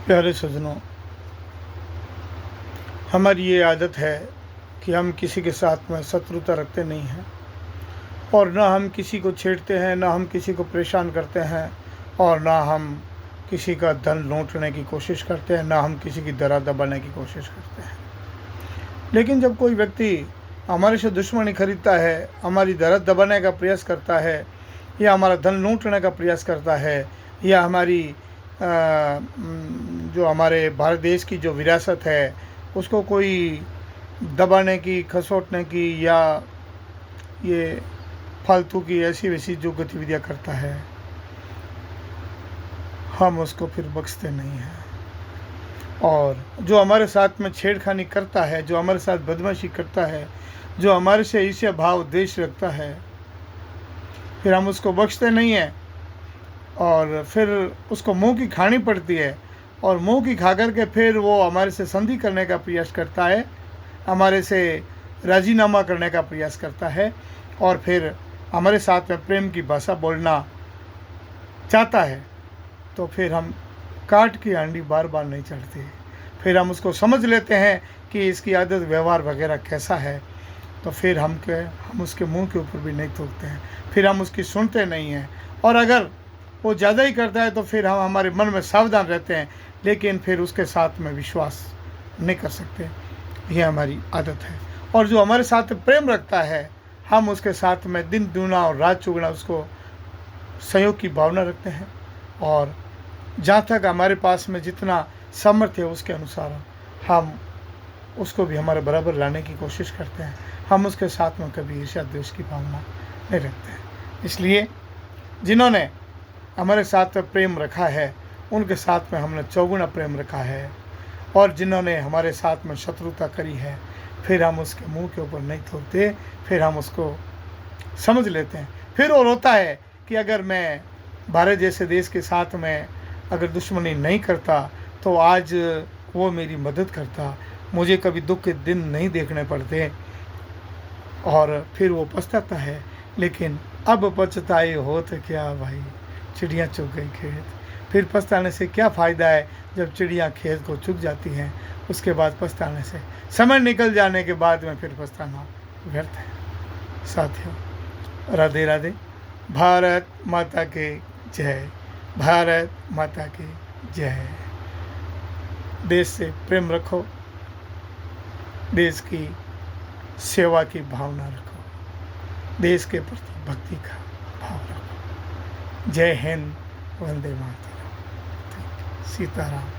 प्यारे सज्जनों, हमारी ये आदत है कि हम किसी के साथ में शत्रुता रखते नहीं हैं और ना हम किसी को छेड़ते हैं, ना हम किसी को परेशान करते हैं और ना हम किसी का धन लूटने की कोशिश करते हैं, ना हम किसी की दरा दबाने की कोशिश करते हैं। लेकिन जब कोई व्यक्ति हमारे से दुश्मनी खरीदता है, हमारी दरा दबाने का प्रयास करता है या हमारा धन लूटने का प्रयास करता है या हमारी जो हमारे भारत देश की जो विरासत है उसको कोई दबाने की, खसोटने की या ये फालतू की ऐसी वैसी जो गतिविधियाँ करता है, हम उसको फिर बख्शते नहीं हैं। और जो हमारे साथ में छेड़खानी करता है, जो हमारे साथ बदमाशी करता है, जो हमारे से ईर्ष्या भाव द्वेष रखता है, फिर हम उसको बख्शते नहीं हैं और फिर उसको मुंह की खानी पड़ती है और मुंह की खा कर के फिर वो हमारे से संधि करने का प्रयास करता है, हमारे से राजीनामा करने का प्रयास करता है और फिर हमारे साथ में प्रेम की भाषा बोलना चाहता है। तो फिर हम काट की हांडी बार बार नहीं चढ़ते, फिर हम उसको समझ लेते हैं कि इसकी आदत व्यवहार वगैरह कैसा है, तो फिर हम उसके मुंह के ऊपर भी नहीं थूकते हैं, फिर हम उसकी सुनते नहीं हैं। और अगर वो ज़्यादा ही करता है तो फिर हम हमारे मन में सावधान रहते हैं, लेकिन फिर उसके साथ में विश्वास नहीं कर सकते। यह हमारी आदत है। और जो हमारे साथ प्रेम रखता है, हम उसके साथ में दिन दूना और रात चौगुना उसको सहयोग की भावना रखते हैं और जहाँ तक हमारे पास में जितना सामर्थ्य है उसके अनुसार हम उसको भी हमारे बराबर लाने की कोशिश करते हैं। हम उसके साथ में कभी ईर्ष्या द्वेष की भावना नहीं रखते हैं। इसलिए जिन्होंने हमारे साथ में प्रेम रखा है उनके साथ में हमने चौगुना प्रेम रखा है, और जिन्होंने हमारे साथ में शत्रुता करी है फिर हम उसके मुंह के ऊपर नहीं थूकते, फिर हम उसको समझ लेते हैं। फिर और होता है कि अगर मैं भारत जैसे देश के साथ में अगर दुश्मनी नहीं करता तो आज वो मेरी मदद करता, मुझे कभी दुख के दिन नहीं देखने पड़ते, और फिर वो पछताता है। लेकिन अब पछताए हो तो क्या भाई, चिड़िया चुग गई खेत। फिर पछताने से क्या फ़ायदा है जब चिड़िया खेत को चुग जाती हैं, उसके बाद पछताने से, समय निकल जाने के बाद में फिर पछताना व्यर्थ है। साथियों, राधे राधे। भारत माता के जय, भारत माता की जय। देश से प्रेम रखो, देश की सेवा की भावना रखो, देश के प्रति भक्ति का भाव रखो। जय हिंद, वंदे मातरम, सीताराम।